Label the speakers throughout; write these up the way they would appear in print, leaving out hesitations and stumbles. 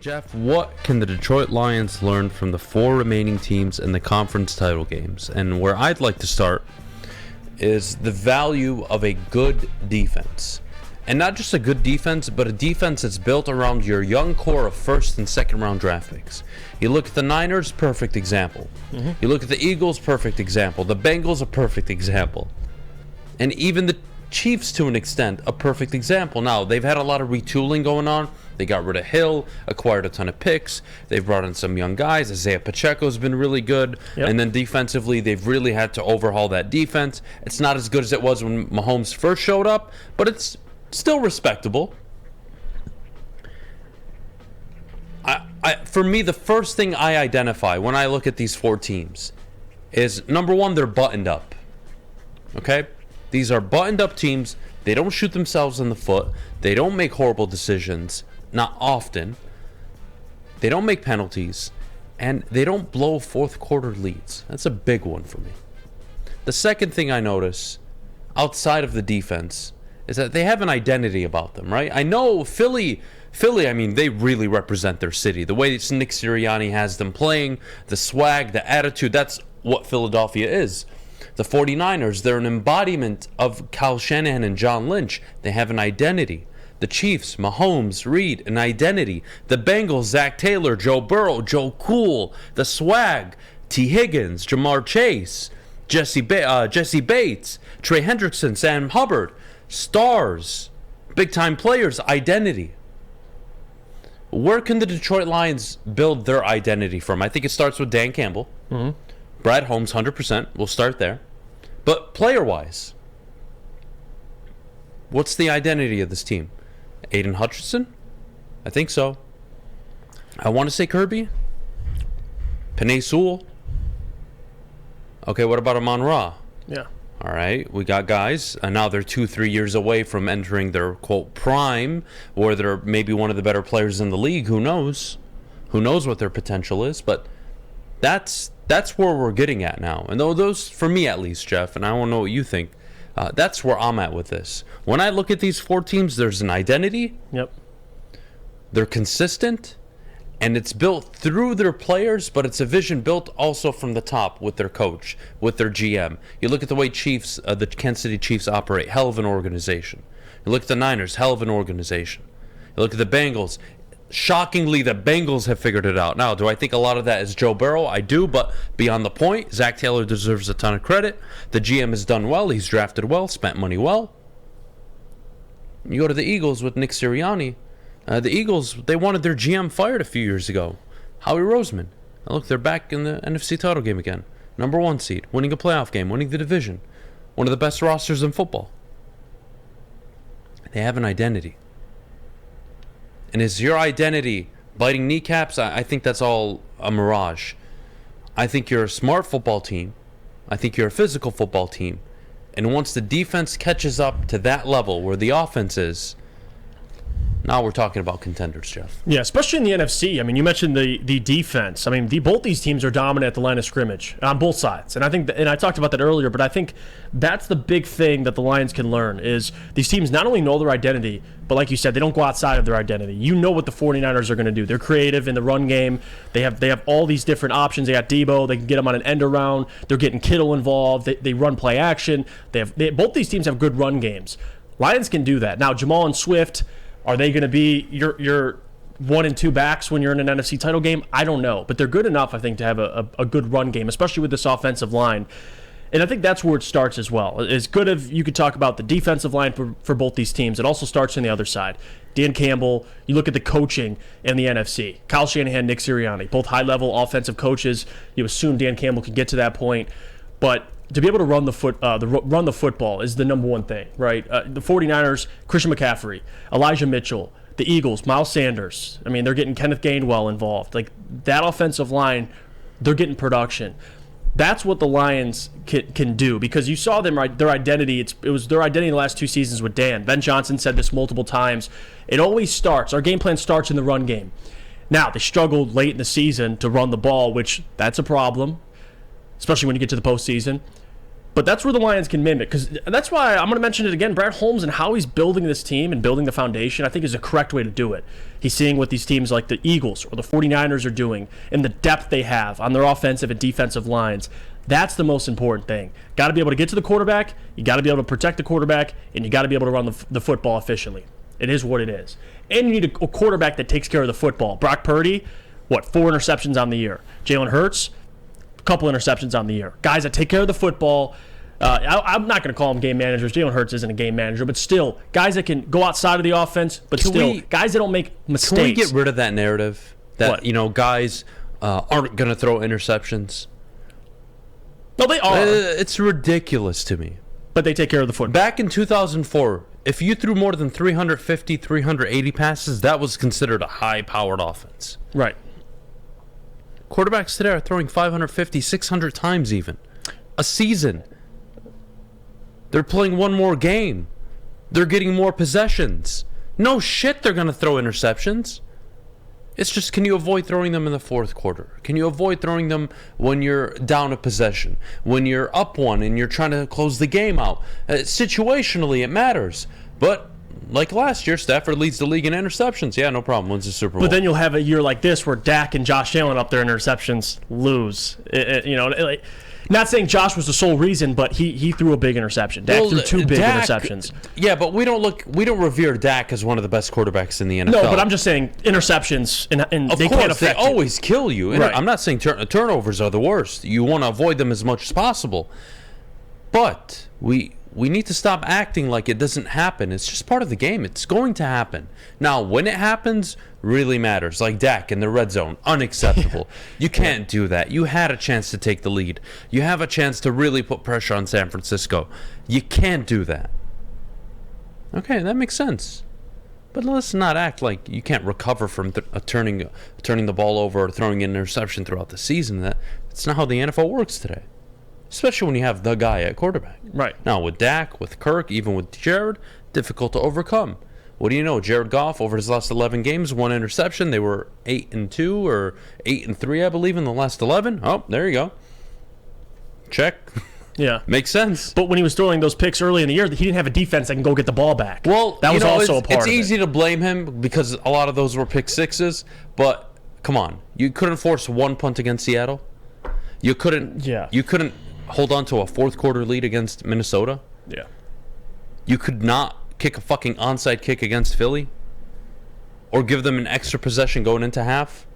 Speaker 1: Jeff, what can the Detroit Lions learn from the four remaining teams in the conference title games? And where I'd like to start is the value of a good defense. And not just a good defense, but a defense that's built around your young core of first and second round draft picks. You look at the Niners, perfect example. You look at the Eagles, perfect example. The Bengals, a perfect example. And even the Chiefs, to an extent, a perfect example. Now, they've had a lot of retooling going on. They got rid of Hill, acquired a ton of picks. They've brought in some young guys. Isaiah Pacheco's been really good. Yep. And then defensively, they've really had to overhaul that defense. It's not as good as it was when Mahomes first showed up, but it's still respectable. For me, the first thing I identify when I look at these four teams is, number one, they're buttoned up. Okay? These are buttoned up teams. They don't shoot themselves in the foot. They don't make horrible decisions. Not often. They don't make penalties. And they don't blow fourth quarter leads. That's a big one for me. The second thing I notice, outside of the defense, is that they have an identity about them, right? I know Philly, I mean, they really represent their city. The way Nick Sirianni has them playing, the swag, the attitude, that's what Philadelphia is. The 49ers, they're an embodiment of Kyle Shanahan and John Lynch. They have an identity. The Chiefs, Mahomes, Reed, an identity. The Bengals, Zach Taylor, Joe Burrow, Joe Cool, the swag, T. Higgins, Jamar Chase, Jesse Bates, Trey Hendrickson, Sam Hubbard, stars, big-time players, identity. Where can the Detroit Lions build their identity from? I think it starts with Dan Campbell. Brad Holmes, 100%. We'll start there. But player-wise, what's the identity of this team? Aiden Hutchinson? I think so. I want to say Kirby. Penei Sewell. Okay, what about Amon-Ra?
Speaker 2: Yeah.
Speaker 1: All right, we got guys, and now they're 2-3 years away from entering their, quote, prime, or they're maybe one of the better players in the league. Who knows? Who knows what their potential is? But that's where we're getting at now. And those, for me at least, Jeff, and I don't know what you think, that's where I'm at with this. When I look at these four teams, there's an identity.
Speaker 2: Yep.
Speaker 1: They're consistent, and it's built through their players, but it's a vision built also from the top with their coach, with their GM. You look at the way the Kansas City Chiefs operate, hell of an organization. You look at the Niners, hell of an organization. You look at the Bengals. Shockingly, the Bengals have figured it out. Now, do I think a lot of that is Joe Burrow? I do, but beyond the point, Zach Taylor deserves a ton of credit. The GM has done well. He's drafted well, spent money well. You go to the Eagles with Nick Sirianni. The Eagles, they wanted their GM fired a few years ago. Howie Roseman. Now look, they're back in the NFC title game again. Number 1 seed, winning a playoff game, winning the division. One of the best rosters in football. They have an identity. And is your identity biting kneecaps? I think that's all a mirage. I think you're a smart football team. I think you're a physical football team. And once the defense catches up to that level where the offense is, now we're talking about contenders, Jeff.
Speaker 2: Yeah, especially in the NFC. I mean, you mentioned the defense. I mean, both these teams are dominant at the line of scrimmage on both sides. And I think, and I talked about that earlier, but I think that's the big thing that the Lions can learn is these teams not only know their identity, but like you said, they don't go outside of their identity. You know what the 49ers are going to do. They're creative in the run game. They have all these different options. They got Debo. They can get them on an end around. They're getting Kittle involved. They run play action. Both these teams have good run games. Lions can do that. Now, Jamal and Swift, are they going to be your 1 and 2 backs when you're in an NFC title game? I don't know. But they're good enough, I think, to have a good run game, especially with this offensive line. And I think that's where it starts as well. As good as you could talk about the defensive line for both these teams, it also starts on the other side. Dan Campbell, you look at the coaching in the NFC. Kyle Shanahan, Nick Sirianni, both high-level offensive coaches. You assume Dan Campbell can get to that point. But to be able to run the football is the number one thing, right? The 49ers, Christian McCaffrey, Elijah Mitchell, the Eagles, Miles Sanders. I mean, they're getting Kenneth Gainwell involved. Like, that offensive line, they're getting production. That's what the Lions can do, because you saw them, right, their identity. It was their identity in the last 2 seasons with Dan. Ben Johnson said this multiple times. It always starts. Our game plan starts in the run game. Now, they struggled late in the season to run the ball, which that's a problem, especially when you get to the postseason. But that's where the Lions can mimic, because that's why I'm going to mention it again. Brad Holmes and how he's building this team and building the foundation, I think, is the correct way to do it. He's seeing what these teams like the Eagles or the 49ers are doing and the depth they have on their offensive and defensive lines. That's the most important thing. Got to be able to get to the quarterback, you got to be able to protect the quarterback, and you got to be able to run the football efficiently. It is what it is. And you need a quarterback that takes care of the football. Brock Purdy, 4 interceptions on the year. Jalen Hurts, a couple interceptions on the year. Guys that take care of the football. I'm not going to call them game managers. Jalen Hurts isn't a game manager, but still, guys that can go outside of the offense, but guys that don't make mistakes.
Speaker 1: Can we get rid of that narrative that,
Speaker 2: What?
Speaker 1: Guys aren't going to throw interceptions?
Speaker 2: No, they are.
Speaker 1: It's ridiculous to me.
Speaker 2: But they take care of the football.
Speaker 1: Back in 2004, if you threw more than 350, 380 passes, that was considered a high-powered offense.
Speaker 2: Right.
Speaker 1: Quarterbacks today are throwing 550, 600 times even a season. They're playing one more game. They're getting more possessions. No shit, they're going to throw interceptions. It's just, can you avoid throwing them in the fourth quarter? Can you avoid throwing them when you're down a possession? When you're up one and you're trying to close the game out? Situationally, it matters. But like last year, Stafford leads the league in interceptions. Yeah, no problem. Wins the Super Bowl.
Speaker 2: But then you'll have a year like this where Dak and Josh Allen up there in interceptions lose. Not saying Josh was the sole reason, but he threw a big interception. Dak threw 2 big interceptions.
Speaker 1: Yeah, but we don't revere Dak as one of the best quarterbacks in the NFL.
Speaker 2: No, but I'm just saying interceptions, and
Speaker 1: of
Speaker 2: they
Speaker 1: course,
Speaker 2: can't affect
Speaker 1: they always kill you.
Speaker 2: Right.
Speaker 1: I'm not saying turnovers are the worst. You want to avoid them as much as possible. But we need to stop acting like it doesn't happen. It's just part of the game. It's going to happen. Now, when it happens, really matters. Like Dak in the red zone, unacceptable. You can't do that. You had a chance to take the lead. You have a chance to really put pressure on San Francisco. You can't do that. Okay, that makes sense. But let's not act like you can't recover from turning the ball over or throwing an interception throughout the season. That's not how the NFL works today. Especially when you have the guy at quarterback.
Speaker 2: Right.
Speaker 1: Now, with Dak, with Kirk, even with Jared, difficult to overcome. What do you know? Jared Goff, over his last 11 games, 1 interception. They were 8-2 or 8-3, I believe, in the last 11. Oh, there you go. Check.
Speaker 2: Yeah.
Speaker 1: Makes sense.
Speaker 2: But when he was throwing those picks early in the year, he didn't have a defense that can go get the ball back.
Speaker 1: Well,
Speaker 2: that was also a part of it.
Speaker 1: It's easy to blame him because a lot of those were pick sixes, but come on. You couldn't force 1 punt against Seattle. You couldn't hold on to a fourth quarter lead against Minnesota.
Speaker 2: Yeah.
Speaker 1: You could not kick a fucking onside kick against Philly or give them an extra possession going into half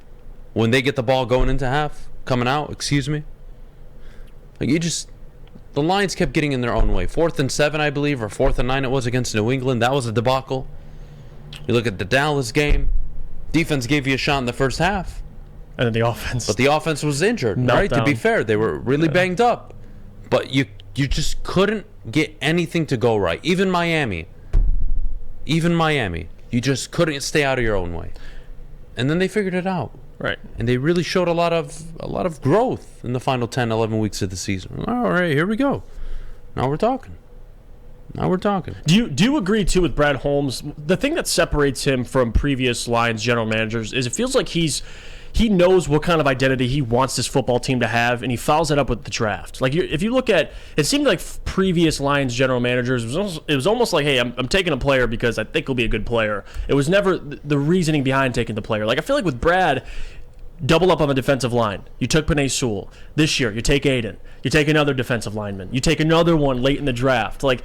Speaker 1: when they get the ball going into half, coming out, excuse me. Like the Lions kept getting in their own way. 4th and 7, I believe, or 4th and 9 it was against New England. That was a debacle. You look at the Dallas game. Defense gave you a shot in the first half.
Speaker 2: And then the offense.
Speaker 1: But the offense was injured, right? To be fair, they were really banged up. But you just couldn't get anything to go right. Even Miami, you just couldn't stay out of your own way. And then they figured it out.
Speaker 2: Right.
Speaker 1: And they really showed a lot of growth in the final 10, 11 weeks of the season. All right, here we go. Now we're talking.
Speaker 2: Do you agree too with Brad Holmes? The thing that separates him from previous Lions general managers is it feels like he knows what kind of identity he wants this football team to have, and he follows it up with the draft. Like if you look at, it seemed like previous Lions general managers, it was almost like, hey, I'm taking a player because I think he'll be a good player. It was never the reasoning behind taking the player. Like I feel like with Brad, double up on the defensive line. You took Penei Sewell. This year, you take Aiden. You take another defensive lineman. You take another one late in the draft. Like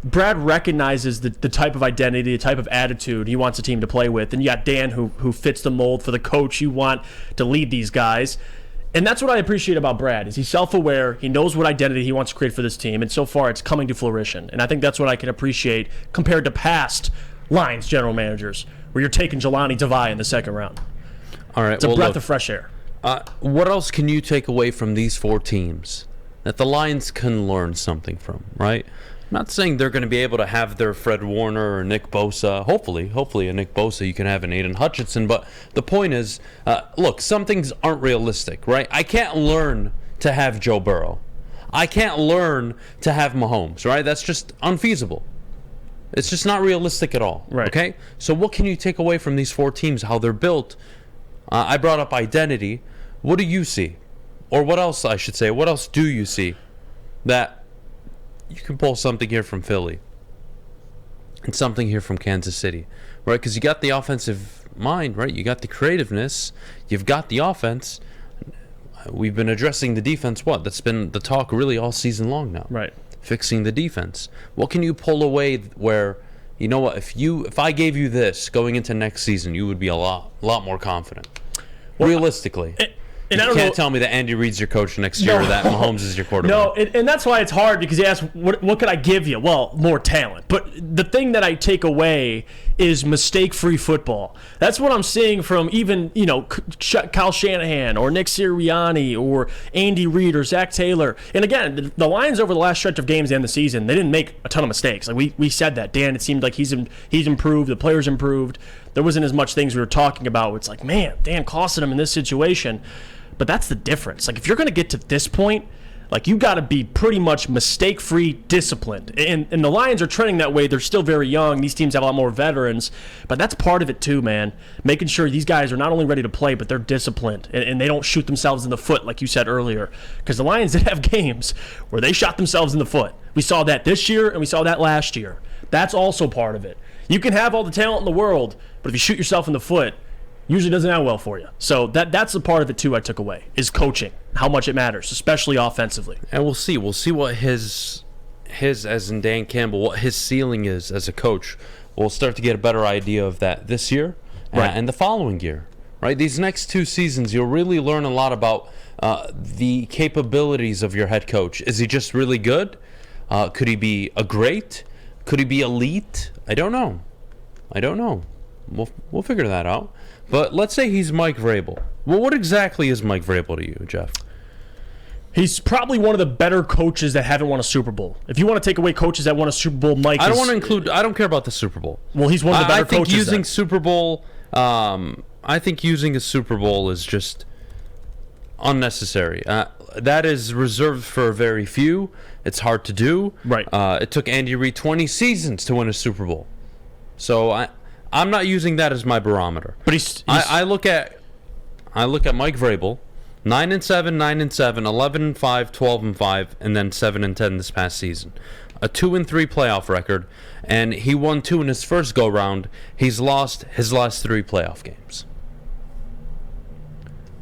Speaker 2: Brad recognizes the type of identity, the type of attitude he wants a team to play with. And you got Dan who fits the mold for the coach you want to lead these guys. And that's what I appreciate about Brad, is he's self-aware. He knows what identity he wants to create for this team. And so far, it's coming to fruition. And I think that's what I can appreciate compared to past Lions general managers, where you're taking Jelani Tavai in the second round.
Speaker 1: All right,
Speaker 2: it's a breath of fresh air.
Speaker 1: What else can you take away from these 4 teams that the Lions can learn something from, right? I'm not saying they're going to be able to have their Fred Warner or Nick Bosa. Hopefully a Nick Bosa you can have an Aiden Hutchinson. But the point is, look, some things aren't realistic, right? I can't learn to have Joe Burrow. I can't learn to have Mahomes, right? That's just unfeasible. It's just not realistic at all,
Speaker 2: right?
Speaker 1: Okay? So what can you take away from these 4 teams, how they're built? I brought up identity. What do you see? Or what else, I should say, what else do you see that you can pull something here from Philly and something here from Kansas City, right? Because you got the offensive mind, right? You got the creativeness. You've got the offense. We've been addressing the defense. That's been the talk really all season long now.
Speaker 2: Right.
Speaker 1: Fixing the defense. What can you pull away where, you know what, if I gave you this going into next season, you would be a lot more confident. Realistically.
Speaker 2: And
Speaker 1: you
Speaker 2: I don't
Speaker 1: can't
Speaker 2: know,
Speaker 1: tell me that Andy Reid's your coach next year or that Mahomes is your quarterback.
Speaker 2: No, and that's why it's hard, because he asks, what could I give you? Well, more talent. But the thing that I take away is mistake-free football. That's what I'm seeing from even, Kyle Shanahan or Nick Sirianni or Andy Reid or Zach Taylor. And again, the Lions over the last stretch of games and the season, they didn't make a ton of mistakes. Like we said that. Dan, it seemed like he's improved. The players improved. There wasn't as much things we were talking about. It's like, man, Dan costed him in this situation. But that's the difference. Like, if you're going to get to this point, like, you got to be pretty much mistake-free, disciplined. And the Lions are trending that way. They're still very young. These teams have a lot more veterans. But that's part of it too, man. Making sure these guys are not only ready to play, but they're disciplined. And they don't shoot themselves in the foot, like you said earlier. Because the Lions did have games where they shot themselves in the foot. We saw that this year, and we saw that last year. That's also part of it. You can have all the talent in the world, but if you shoot yourself in the foot, usually doesn't end well for you. So that's the part of it too I took away, is coaching, how much it matters, especially offensively.
Speaker 1: And we'll see what his as in Dan Campbell, what his ceiling is as a coach. We'll start to get a better idea of that this year and the following year. Right? These next 2 seasons, you'll really learn a lot about the capabilities of your head coach. Is he just really good? Could he be a great? Could he be elite? I don't know. We'll figure that out. But let's say he's Mike Vrabel. Well, what exactly is Mike Vrabel to you, Jeff?
Speaker 2: He's probably one of the better coaches that haven't won a Super Bowl. If you want to take away coaches that won a Super Bowl, Mike
Speaker 1: I don't care about the Super Bowl.
Speaker 2: Well, he's one of the better coaches.
Speaker 1: I think using Super Bowl, I think using a Super Bowl is just unnecessary. That is reserved for very few. It's hard to do.
Speaker 2: Right.
Speaker 1: It took Andy Reid 20 seasons to win a Super Bowl. So I'm not using that as my barometer.
Speaker 2: But
Speaker 1: I look at Mike Vrabel, 9-7, 9-7, 11-5, 12-5, and then 7-10 this past season. A 2-3 playoff record, and he won 2 in his first go round. He's lost his last 3 playoff games.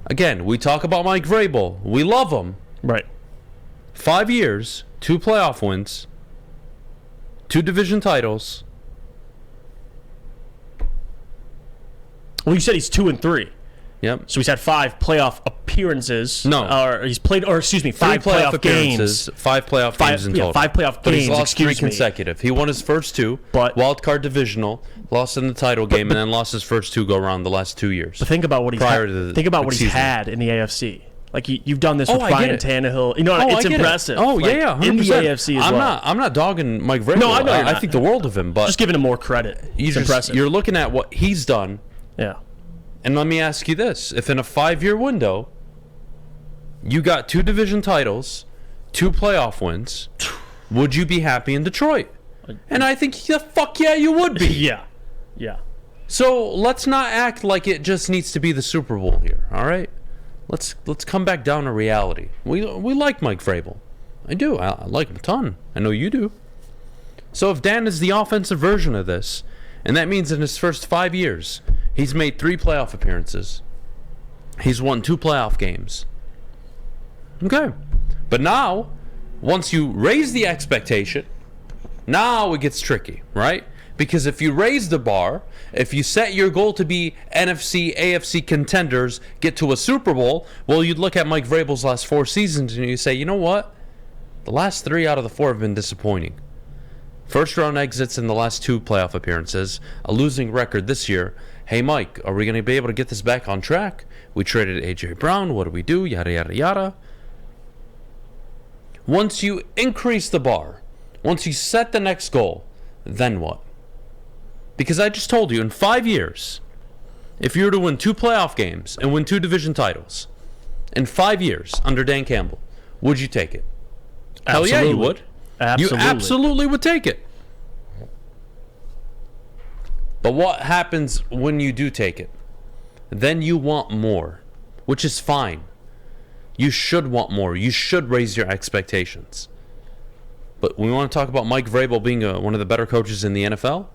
Speaker 1: Again, we talk about Mike Vrabel. We love him.
Speaker 2: Right.
Speaker 1: 5 years, 2 playoff wins, 2 division titles.
Speaker 2: Well, you said he's 2-3.
Speaker 1: Yep.
Speaker 2: So he's had 5 playoff appearances.
Speaker 1: No.
Speaker 2: Or he's played, or excuse me, 5 playoff games.
Speaker 1: 5 playoff games in total.
Speaker 2: 5 playoff
Speaker 1: But
Speaker 2: games.
Speaker 1: he's lost 3
Speaker 2: excuse me.
Speaker 1: consecutive. He won his first 2,
Speaker 2: But-
Speaker 1: wild card divisional, lost in the title game, and then lost his first 2 go around the last 2 years.
Speaker 2: But think about what he's
Speaker 1: Prior to the
Speaker 2: think about what he's
Speaker 1: season.
Speaker 2: had in the AFC. Like you've done this with
Speaker 1: I get
Speaker 2: Ryan
Speaker 1: it.
Speaker 2: Tannehill. You know, it's
Speaker 1: I get
Speaker 2: impressive.
Speaker 1: It. Oh
Speaker 2: Like,
Speaker 1: yeah, 100%.
Speaker 2: in the AFC as well.
Speaker 1: I'm not dogging Mike Vrabel.
Speaker 2: No, I know you're
Speaker 1: I
Speaker 2: not.
Speaker 1: think the world of him, but
Speaker 2: Just giving him more credit. It's impressive.
Speaker 1: You're looking at what he's done.
Speaker 2: Yeah.
Speaker 1: And let me ask you this. If in a 5-year window, you got 2 division titles, 2 playoff wins, would you be happy in Detroit? And I think, fuck yeah, you would be.
Speaker 2: Yeah. Yeah.
Speaker 1: So let's not act like it just needs to be the Super Bowl here, all right? Let's come back down to reality. We like Mike Vrabel. I do. I like him a ton. I know you do. So if Dan is the offensive version of this, and that means in his first 5 years, he's made 3 playoff appearances. He's won 2 playoff games. Okay. But now, once you raise the expectation, now it gets tricky, right? Because if you raise the bar, if you set your goal to be NFC, AFC contenders, get to a Super Bowl, well, you'd look at Mike Vrabel's last 4 seasons and you say, you know what? The last 3 out of the 4 have been disappointing. First round exits in the last 2 playoff appearances, a losing record this year. Hey, Mike, are we going to be able to get this back on track? We traded A.J. Brown. What do we do? Yada, yada, yada. Once you increase the bar, once you set the next goal, then what? Because I just told you, in 5 years, if you were to win 2 playoff games and win 2 division titles, in 5 years under Dan Campbell, would you take it?
Speaker 2: Absolutely.
Speaker 1: Hell yeah, you would.
Speaker 2: Absolutely.
Speaker 1: You absolutely would take it. But what happens when you do take it? Then you want more, which is fine. You should want more. You should raise your expectations. But we want to talk about Mike Vrabel being one of the better coaches in the NFL.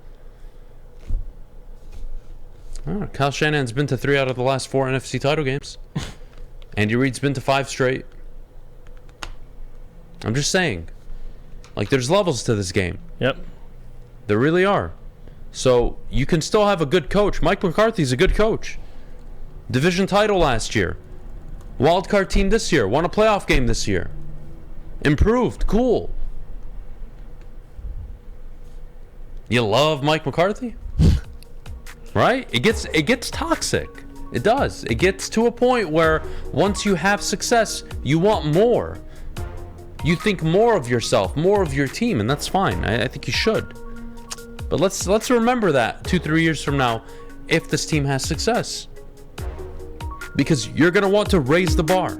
Speaker 1: Oh, Kyle Shanahan's been to 3 out of the last 4 NFC title games. Andy Reid's been to 5 straight. I'm just saying. Like, there's levels to this game.
Speaker 2: Yep.
Speaker 1: There really are. So, you can still have a good coach. Mike McCarthy's a good coach. Division title last year. Wild card team this year. Won a playoff game this year. Improved. Cool. You love Mike McCarthy? Right? It gets toxic. It does. It gets to a point where once you have success, you want more. You think more of yourself, more of your team, and that's fine. I think you should. But let's remember that 2-3 years from now, if this team has success. Because you're going to want to raise the bar.